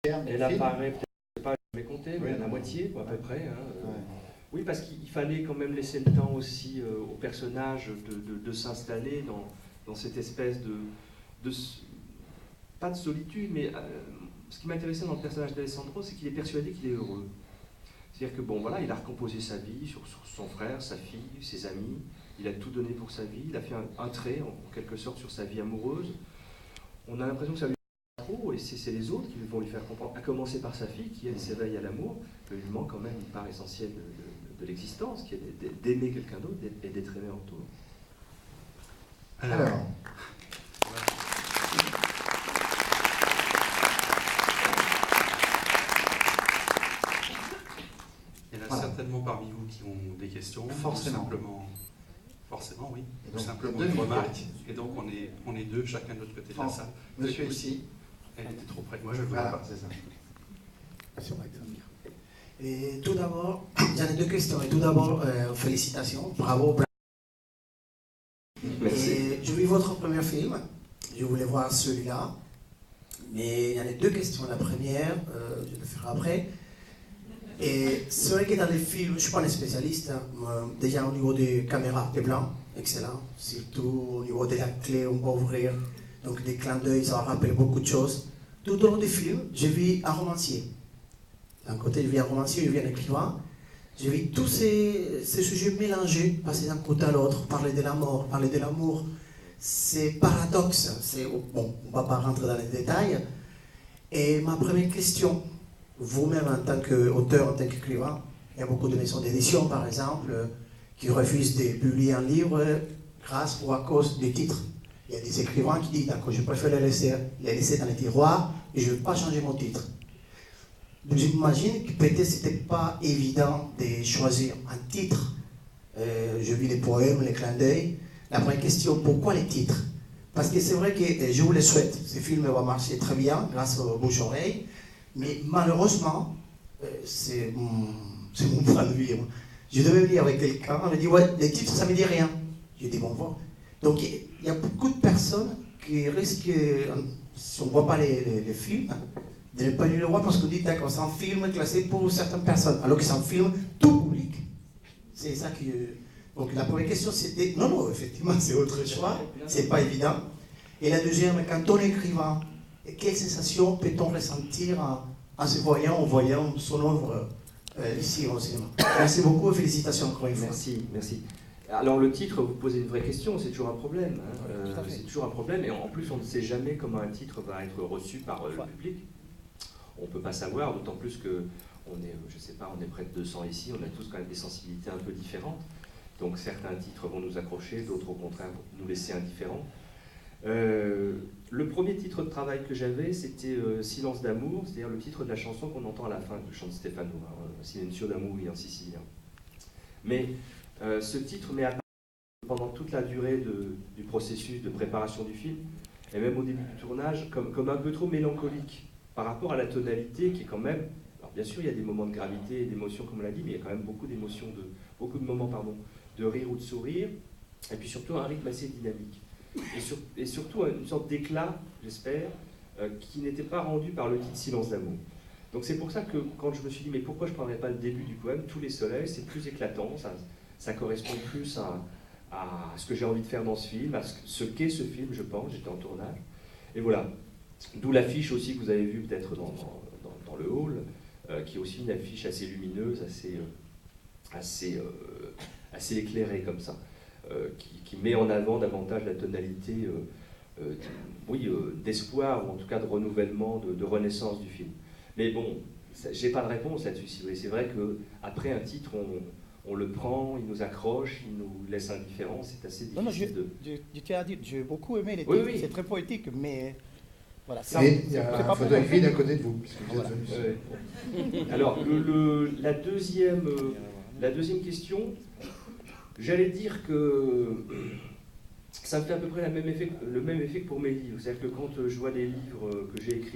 Elle apparaît peut-être pas jamais compté, mais Oui. à la moitié, quoi, à peu près. Hein. Ouais. Oui, parce qu'il fallait quand même laisser le temps aussi aux personnages de s'installer dans cette espèce de pas de solitude, mais ce qui m'intéressait dans le personnage d'Alessandro, c'est qu'il est persuadé qu'il est heureux. C'est-à-dire que bon, voilà, il a recomposé sa vie sur son frère, sa fille, ses amis. Il a tout donné pour sa vie. Il a fait un trait, en quelque sorte, sur sa vie amoureuse. On a l'impression que ça lui trop, et c'est les autres qui vont lui faire comprendre, à commencer par sa fille, qui elle s'éveille à l'amour, mais il lui manque quand même une part essentielle de l'existence, qui est d'aimer quelqu'un d'autre et d'être aimé en retour. Alors. Il y en a certainement parmi vous qui ont des questions. Forcément. Forcément, oui. Et Tout donc, simplement deux une minutes. remarque. Et donc on est deux, chacun de l'autre côté de la salle. Monsieur ici. Elle était trop près. Moi je le vois Voilà, pas. c'est ça. C'est vrai que ça veut dire. Et tout d'abord, j'en ai deux questions. Et tout d'abord, félicitations, bravo. Merci. Et j'ai vu votre premier film, je voulais voir celui-là, mais il y en a deux questions. La première, je le ferai après. Et c'est vrai que dans les films, je ne suis pas un spécialiste, hein, déjà au niveau des caméras, des blancs, excellent, surtout au niveau de la clé, on peut ouvrir, donc des clins d'œil, ça rappelle beaucoup de choses. Tout au long du film, j'ai vu un romancier. D'un côté, je vis un romancier, je vis un écrivain. J'ai vu tous ces sujets mélangés, passer d'un côté à l'autre, parler de la mort, parler de l'amour. C'est paradoxe, bon, on ne va pas rentrer dans les détails. Et ma première question, vous-même en tant qu'auteur, en tant qu'écrivain, il y a beaucoup de maisons d'édition, par exemple, qui refusent de publier un livre grâce ou à cause des titres. Il y a des écrivains qui disent, d'accord, je préfère les laisser dans les tiroirs et je ne veux pas changer mon titre. J'imagine que peut-être c'était pas évident de choisir un titre. Je vis les poèmes, les clins d'œil. La première question, pourquoi les titres? Parce que c'est vrai que je vous le souhaite. Ce film va marcher très bien grâce aux bouche-oreille. Mais malheureusement, c'est mon point de vue. Je devais venir avec quelqu'un, on m'a dit, ouais, les titres, ça ne me dit rien. J'ai dit, bon, voilà. Donc il y a beaucoup de personnes qui risquent, si on ne voit pas les films, de ne pas lui le voir parce qu'on dit d'accord, c'est un film classé pour certaines personnes, alors que c'est un film tout public. C'est ça que. Donc la première question c'était. Non, effectivement, c'est autre choix, c'est pas évident. Et la deuxième, quand on est écrivain, quelle sensation peut-on ressentir en se voyant, en voyant son œuvre ici au cinéma? Merci beaucoup et félicitations encore une fois. Merci. Alors le titre, vous posez une vraie question, c'est toujours un problème. Hein. C'est toujours un problème, et en plus on ne sait jamais comment un titre va être reçu par le public. On ne peut pas savoir, d'autant plus que on est, je sais pas, on est près de 200 ici, on a tous quand même des sensibilités un peu différentes. Donc certains titres vont nous accrocher, d'autres au contraire vont nous laisser indifférents. Le premier titre de travail que j'avais, c'était Silence d'amour, c'est-à-dire le titre de la chanson qu'on entend à la fin du chant de Stefano, Silenzio d'amore en sicilien. Mais ce titre m'est apparu pendant toute la durée du processus de préparation du film, et même au début du tournage, comme un peu trop mélancolique par rapport à la tonalité qui est quand même... Alors bien sûr, il y a des moments de gravité et d'émotion, comme on l'a dit, mais il y a quand même beaucoup d'émotions, beaucoup de moments de rire ou de sourire, et puis surtout un rythme assez dynamique. Et surtout une sorte d'éclat, j'espère, qui n'était pas rendu par le titre Silence d'amour. Donc c'est pour ça que quand je me suis dit, mais pourquoi je ne prendrais pas le début du poème, Tous les soleils, c'est plus éclatant, ça correspond plus à ce que j'ai envie de faire dans ce film, à ce qu'est ce film, je pense, j'étais en tournage. Et voilà. D'où l'affiche aussi que vous avez vue peut-être dans le hall, qui est aussi une affiche assez lumineuse, assez éclairée comme ça, qui met en avant davantage la tonalité d'espoir, ou en tout cas de renouvellement, de renaissance du film. Mais bon, j'ai pas de réponse là-dessus, si vous voulez. C'est vrai qu'après un titre, on le prend, il nous accroche, il nous laisse indifférents, c'est assez difficile je tiens à dire, j'ai beaucoup aimé les titres, oui. C'est très poétique, mais... Voilà, Mais il y a un fauteuil vide à côté de vous, puisque vous êtes venu. Alors, la deuxième question, j'allais dire que ça me fait à peu près le même effet que pour mes livres. C'est-à-dire que quand je vois des livres que j'ai écrits